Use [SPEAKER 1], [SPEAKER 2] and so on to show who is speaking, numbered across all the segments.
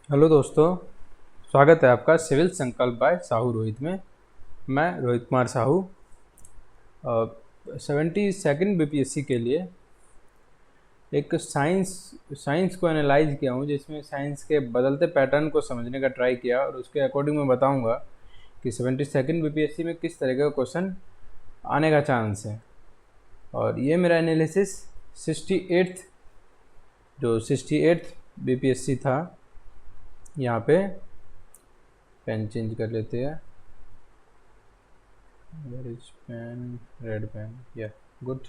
[SPEAKER 1] Hello दोस्तों, स्वागत है आपका सिविल संकल्प बाय साहू रोहित में। मैं रोहित कुमार साहू 72nd बीपीएससी के लिए एक साइंस को एनालाइज किया हूँ, जिसमें साइंस के बदलते पैटर्न को समझने का ट्राई किया और उसके अकॉर्डिंग मैं बताऊँगा कि 72nd बीपीएससी में किस तरह का क्वेश्चन आने का चांस है। और ये मेरा एनालिसिस 68th बीपीएससी था। यहाँ पे पेन चेंज कर लेते हैं। Where is pen? Red pen, या गुड।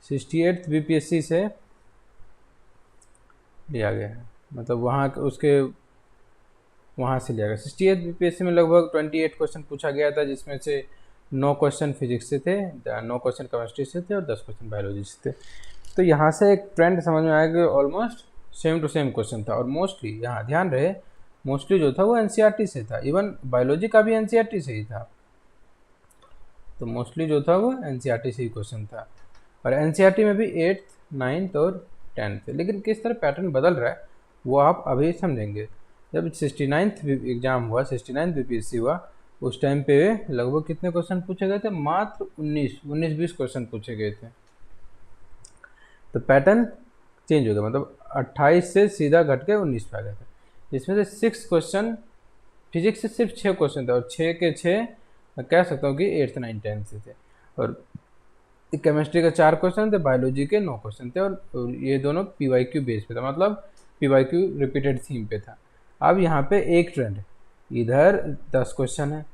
[SPEAKER 1] 68th बीपीएससी से लिया गया है, मतलब वहाँ से लिया गया। 68th बीपीएससी में लगभग 28 क्वेश्चन पूछा गया था, जिसमें से 9 क्वेश्चन फिजिक्स से थे, 9 क्वेश्चन केमिस्ट्री से थे और 10 क्वेश्चन बायोलॉजी से थे। तो यहाँ से एक ट्रेंड समझ में आया कि almost same to same question था। और मोस्टली यहाँ ध्यान रहे, मोस्टली जो था वो एनसीईआरटी से था। इवन बायोलॉजी का भी एनसीईआरटी से ही था। तो मोस्टली जो था वो एनसीईआरटी से ही क्वेश्चन था। और एनसीईआरटी में भी 8th, 9th और 10th। लेकिन किस तरह पैटर्न बदल रहा है वो आप अभी समझेंगे। जब 69th एग्जाम हुआ, 69th बीपीएससी हुआ, उस टाइम पे लगभग कितने क्वेश्चन पूछे गए थे? मात्र 19-20 क्वेश्चन पूछे गए थे। तो पैटर्न चेंज हो गया, मतलब 28 से सीधा घट के 19 पे आ गया था, जिसमें से 6 क्वेश्चन फिजिक्स से सिर्फ 6 क्वेश्चन थे, और 6 के 6 मैं कह सकता हूँ कि 8th, 9th, 10th से थे। और केमिस्ट्री के 4 क्वेश्चन थे, बायोलॉजी के 9 क्वेश्चन थे, और ये दोनों पीवाईक्यू बेस पे था, मतलब पीवाईक्यू रिपीटेड थीम पे था। अब यहाँ पे एक ट्रेंड है, इधर 10 क्वेश्चन है,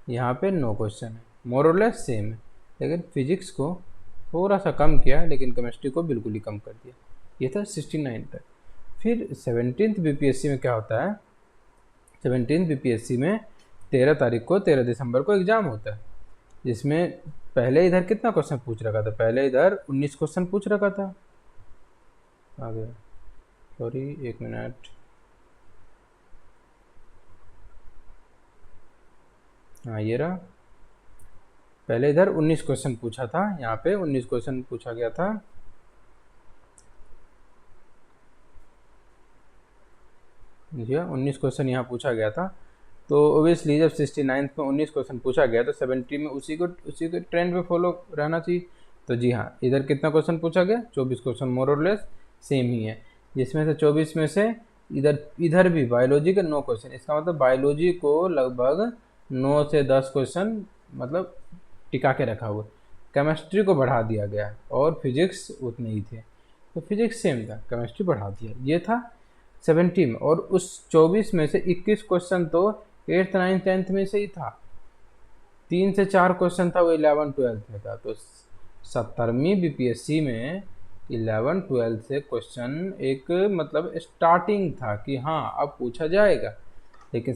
[SPEAKER 1] यहाँ पे 9 क्वेश्चन है, मोर और लेस सेम है। लेकिन फिजिक्स को थोड़ा सा कम किया, लेकिन केमिस्ट्री को बिल्कुल ही कम कर दिया। ये था 69 तक। फिर 17th बीपीएससी में क्या होता है? 17th बीपीएससी में 13 दिसंबर को एग्ज़ाम होता है, जिसमें पहले इधर कितना क्वेश्चन पूछ रखा था? पहले इधर 19 क्वेश्चन पूछ रखा था। आ गया, सॉरी, 1 मिनट। हाँ, ये रहा। पहले इधर 19 क्वेश्चन पूछा था, यहाँ पे 19 क्वेश्चन पूछा गया था। देखिए, 19 क्वेश्चन यहाँ पूछा गया था। तो ओबियसली जब 69th में 19 क्वेश्चन पूछा गया, तो 70 में उसी को ट्रेंड पे फॉलो रहना चाहिए। तो जी हाँ, इधर कितना क्वेश्चन पूछा गया? 24 क्वेश्चन, मोर और लेस सेम ही है। जिसमें से 24 में से इधर भी बायोलॉजी के 9 क्वेश्चन। इसका मतलब बायोलॉजी को लगभग 9 से 10 क्वेश्चन मतलब टिका के रखा हुआ। केमिस्ट्री को बढ़ा दिया गया, और फिजिक्स उतने ही थे। तो फिजिक्स सेम था, केमिस्ट्री बढ़ा दिया। ये था 70 में। और उस 24 में से 21 क्वेश्चन तो 8th, 9th, 10th में से ही था। 3 से 4 क्वेश्चन था वो 11th, 12th में था। तो 70वीं बीपीएससी में 11th, 12th से क्वेश्चन एक मतलब स्टार्टिंग था कि हाँ अब पूछा जाएगा। लेकिन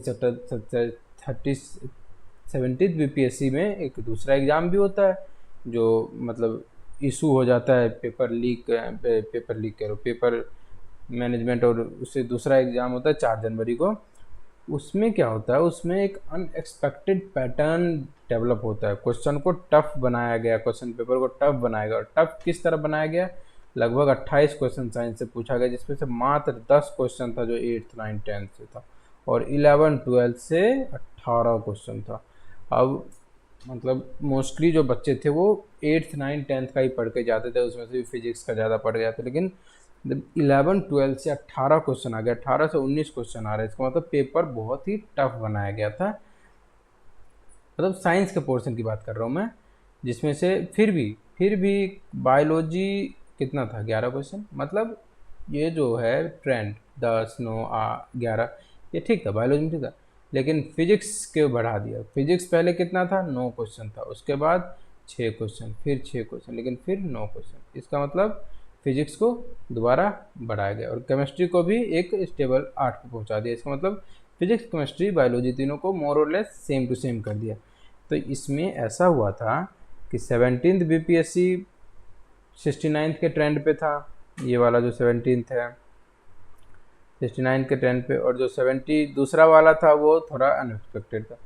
[SPEAKER 1] 70th बीपीएससी में एक दूसरा एग्ज़ाम भी होता है, जो मतलब इशू हो जाता है, पेपर लीक करो, पेपर मैनेजमेंट, और उससे दूसरा एग्ज़ाम होता है 4 जनवरी को। उसमें क्या होता है? उसमें एक अनएक्सपेक्टेड पैटर्न डेवलप होता है। क्वेश्चन को टफ बनाया गया, क्वेश्चन पेपर को टफ बनाया गया। और टफ किस तरह बनाया गया? लगभग 28 क्वेश्चन साइंस से पूछा गया, जिसमें से मात्र 10 क्वेश्चन था जो 8th, 9th, 10th से था, और 11th, 12th से 18 क्वेश्चन था। अब मतलब मोस्टली जो बच्चे थे वो 8th, 9th, 10th का ही पढ़ के जाते थे, उसमें से भी फिजिक्स का ज़्यादा पढ़ गया था। लेकिन 11, 12 से 18 क्वेश्चन आ गया, 18 से 19 क्वेश्चन आ रहे हैं। इसका मतलब पेपर बहुत ही टफ बनाया गया था। मतलब साइंस के पोर्शन की बात कर रहा हूँ मैं, जिसमें से फिर भी बायोलॉजी कितना था? 11 क्वेश्चन। मतलब ये जो है ट्रेंड 10, 9, 11, ये ठीक था, बायोलॉजी में ठीक था। लेकिन फिजिक्स के बढ़ा दिया। फिजिक्स पहले कितना था? 9 क्वेश्चन था, उसके बाद 6 क्वेश्चन, फिर 6 क्वेश्चन, लेकिन फिर 9 क्वेश्चन। इसका मतलब फिजिक्स को दोबारा बढ़ाया गया, और केमिस्ट्री को भी एक स्टेबल 8 पे पहुंचा दिया। इसका मतलब फिजिक्स, केमिस्ट्री, बायोलॉजी तीनों को मोर और लेस सेम टू सेम कर दिया। तो इसमें ऐसा हुआ था कि 17th बीपीएससी 69th के ट्रेंड पे था, ये वाला जो 17th है 69th के ट्रेंड पे, और जो 70 दूसरा वाला था वो थोड़ा अनएक्सपेक्टेड था।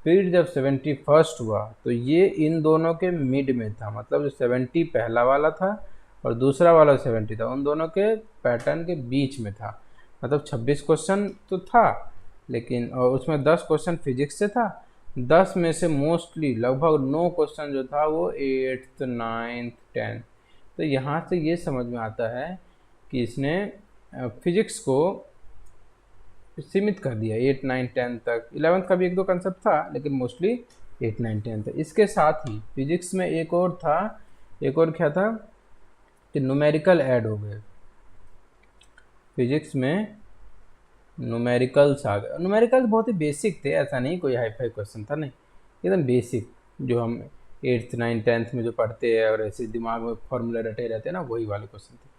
[SPEAKER 1] फिर जब 71st हुआ तो ये इन दोनों के मिड में था, मतलब जो 70 पहला वाला था और दूसरा वाला 70 था, उन दोनों के पैटर्न के बीच में था। मतलब 26 क्वेश्चन तो था, लेकिन और उसमें 10 क्वेश्चन फिजिक्स से था। 10 में से मोस्टली लगभग 9 क्वेश्चन जो था वो 8th 9th 10th। तो यहाँ से ये समझ में आता है कि इसने फिजिक्स को सीमित कर दिया 8 9 10 तक। 11th का भी एक दो कंसेप्ट था, लेकिन मोस्टली 8 9 10 तक। इसके साथ ही फिजिक्स में एक और था, एक और क्या था कि न्यूमेरिकल ऐड हो गए। फिजिक्स में न्यूमेरिकल्स आ गए। न्यूमेरिकल्स बहुत ही बेसिक थे, ऐसा नहीं कोई हाई फाई क्वेश्चन था, नहीं, एकदम बेसिक जो हम 8th 9th 10th में जो पढ़ते हैं और ऐसे दिमाग में फॉर्मूला रटे रहते हैं ना, वही वाले क्वेश्चन थे।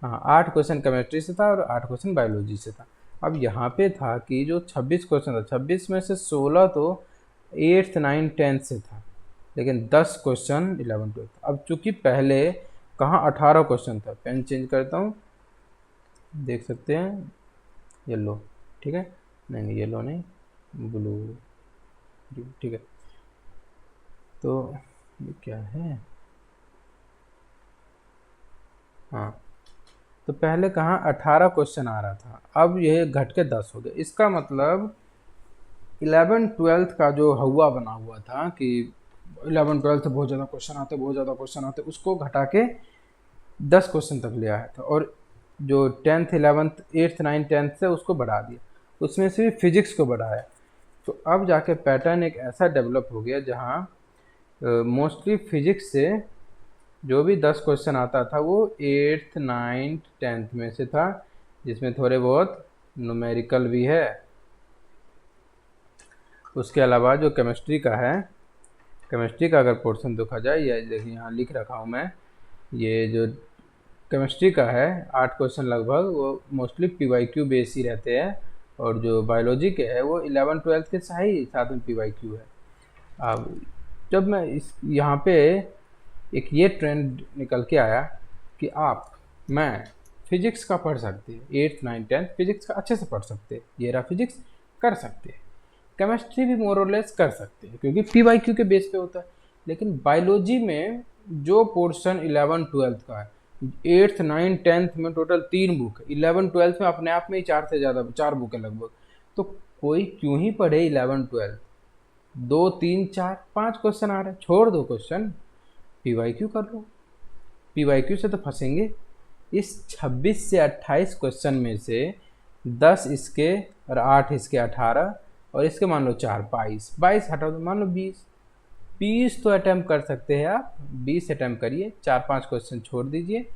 [SPEAKER 1] हाँ, 8 क्वेश्चन केमिस्ट्री से था और 8 क्वेश्चन बायोलॉजी से था। अब यहाँ पे था कि जो 26 क्वेश्चन था, 26 में से 16 तो 8th 9th 10th से था, लेकिन 10 क्वेश्चन 11 12। अब चूंकि पहले कहाँ 18 क्वेश्चन था, पेन चेंज करता हूँ, देख सकते हैं, येलो, ठीक है, नहीं येलो नहीं, ब्लू, ठीक है। तो ये क्या है, हाँ, तो पहले कहाँ 18 क्वेश्चन आ रहा था, अब ये घट के 10 हो गया। इसका मतलब 11 12th का जो हवा बना हुआ था कि 11 12th बहुत ज़्यादा क्वेश्चन आते, बहुत ज़्यादा क्वेश्चन आते, उसको घटा के 10 क्वेश्चन तक ले आया था। और जो 10th 11th 8th 9th 10th से उसको बढ़ा दिया, उसमें से भी फिजिक्स को बढ़ाया। तो अब जाके पैटर्न एक ऐसा डेवलप हो गया जहाँ मोस्टली फिजिक्स से जो भी 10 क्वेश्चन आता था वो 8th 9th 10th में से था, जिसमें थोड़े बहुत न्यूमेरिकल भी है। उसके अलावा जो केमिस्ट्री का है, केमिस्ट्री का अगर पोर्शन देखा जाए, या देखिए यहाँ लिख रखा हूँ मैं, ये जो केमिस्ट्री का है 8 क्वेश्चन लगभग, वो मोस्टली PYQ बेस ही रहते हैं। और जो बायोलॉजी के है वो 11 12th के साथ में PYQ है। अब जब मैं इस यहाँ पे एक ये ट्रेंड निकल के आया कि मैं फिजिक्स का पढ़ सकते हैं, 8th 9th 10th फिजिक्स का अच्छे से पढ़ सकते हैं, ये रहा फिजिक्स कर सकते हैं, केमिस्ट्री भी मोर और लेस कर सकते हैं क्योंकि PYQ के बेस पे होता है। लेकिन बायोलॉजी में जो पोर्शन 11 12th का है, 8th 9th 10th में टोटल 3 बुक है, 11 12th में अपने आप में ही 4 से ज़्यादा 4 बुक है लगभग। तो कोई क्यों ही पढ़े 11 12, 2 3 4 5 क्वेश्चन आ रहे हैं, छोड़ दो क्वेश्चन, PYQ कर लो। PYQ से तो फंसेंगे। इस 26 से 28 क्वेश्चन में से 10 इसके और 8 इसके, 18 और इसके मान लो 4 22, 22 हटा दो, मान लो 20, 20 तो अटैम्प्ट कर सकते हैं आप, 20 अटैम्प्ट करिए, 4-5 क्वेश्चन छोड़ दीजिए।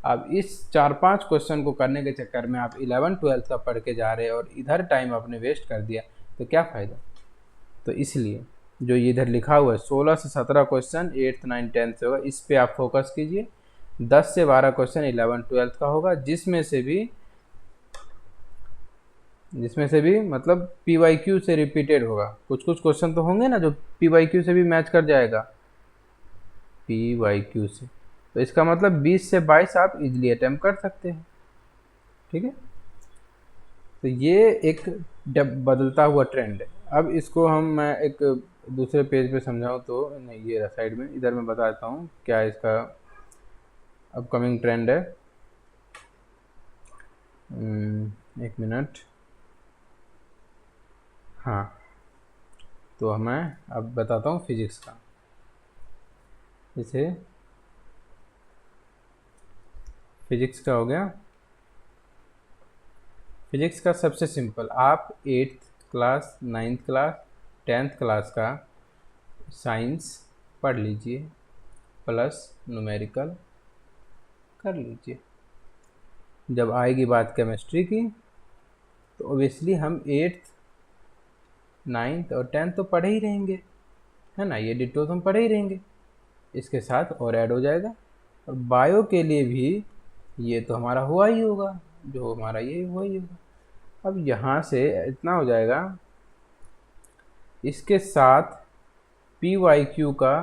[SPEAKER 1] अब इस 4-5 क्वेश्चन को करने के चक्कर में आप 11 12th का पढ़ के जा रहे हैं और इधर टाइम आपने वेस्ट कर दिया, तो क्या फ़ायदा। तो इसलिए जो ये इधर लिखा हुआ है 16 से 17 क्वेश्चन 8th 9th 10th से होगा, इस पे आप फोकस कीजिए। 10 से 12 क्वेश्चन 11 12th का होगा, जिसमें से भी मतलब PYQ से रिपीटेड होगा। कुछ कुछ क्वेश्चन तो होंगे ना जो PYQ से भी मैच कर जाएगा, PYQ से, तो इसका मतलब 20 से 22 आप इजीली अटेम्प्ट कर सकते हैं, ठीक है। तो ये एक बदलता हुआ ट्रेंड है। अब इसको मैं एक दूसरे पेज पे समझाऊँ तो, नहीं ये रहा साइड में, इधर मैं बता देता हूँ क्या इसका अपकमिंग ट्रेंड है। एक मिनट, हाँ, तो मैं अब बताता हूँ फिजिक्स का। जैसे फिजिक्स का हो गया, फिजिक्स का सबसे सिंपल, आप 8th class 9th class 10th class का साइंस पढ़ लीजिए प्लस न्यूमेरिकल कर लीजिए। जब आएगी बात केमिस्ट्री की तो ओबियसली हम 8th 9th और 10th तो पढ़े ही रहेंगे, है ना, ये डिटो तो हम पढ़े ही रहेंगे, इसके साथ और ऐड हो जाएगा। और बायो के लिए भी ये तो हमारा हुआ ही होगा, जो हमारा ये हुआ ही होगा। अब यहाँ से इतना हो जाएगा, इसके साथ PYQ का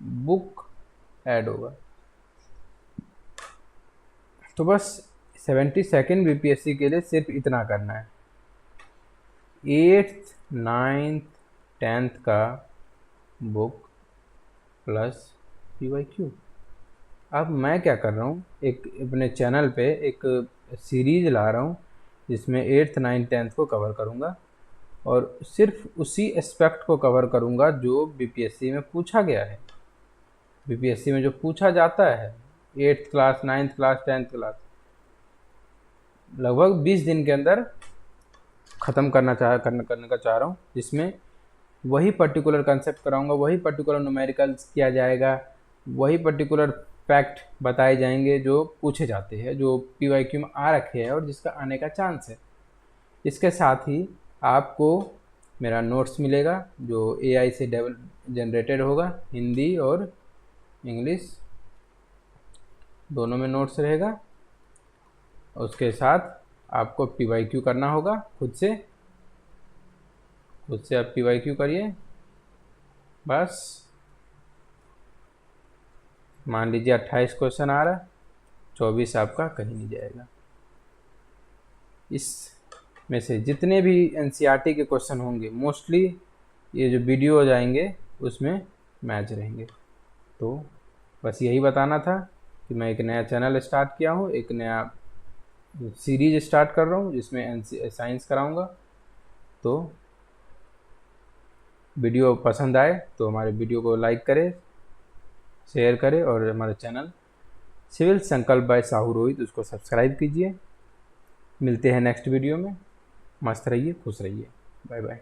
[SPEAKER 1] बुक ऐड होगा। तो बस 72nd BPSC के लिए सिर्फ इतना करना है, 8th 9th 10th का बुक प्लस PYQ। अब मैं क्या कर रहा हूँ, एक अपने चैनल पे एक सीरीज ला रहा हूँ, जिसमें 8th 9th 10th को कवर करूँगा और सिर्फ उसी एस्पेक्ट को कवर करूँगा जो बीपीएससी में पूछा गया है। बीपीएससी में जो पूछा जाता है 8th class 9th class 10th class, लगभग 20 दिन के अंदर ख़त्म करने का चाह रहा हूँ, जिसमें वही पर्टिकुलर कंसेप्ट कराऊंगा, वही पर्टिकुलर न्यूमेरिकल्स किया जाएगा, वही पर्टिकुलर फैक्ट बताए जाएंगे जो पूछे जाते हैं, जो पीवाईक्यू में आ रखे हैं और जिसका आने का चांस है। इसके साथ ही आपको मेरा नोट्स मिलेगा जो एआई से जनरेटेड होगा, हिंदी और इंग्लिश दोनों में नोट्स रहेगा। उसके साथ आपको पीवाईक्यू करना होगा खुद से आप पीवाईक्यू करिए। बस मान लीजिए 28 क्वेश्चन आ रहा है, 24 आपका कहीं नहीं जाएगा। इस में से जितने भी एनसीईआरटी के क्वेश्चन होंगे मोस्टली ये जो वीडियो हो जाएंगे उसमें मैच रहेंगे। तो बस यही बताना था कि मैं एक नया चैनल स्टार्ट किया हूँ, एक नया सीरीज स्टार्ट कर रहा हूँ जिसमें साइंस कराऊंगा। तो वीडियो पसंद आए तो हमारे वीडियो को लाइक करें, शेयर करें और हमारे चैनल सिविल संकल्प बाय साहू रोहित उसको सब्सक्राइब कीजिए। मिलते हैं नेक्स्ट वीडियो में। मस्त रहिए, खुश रहिए। Bye bye.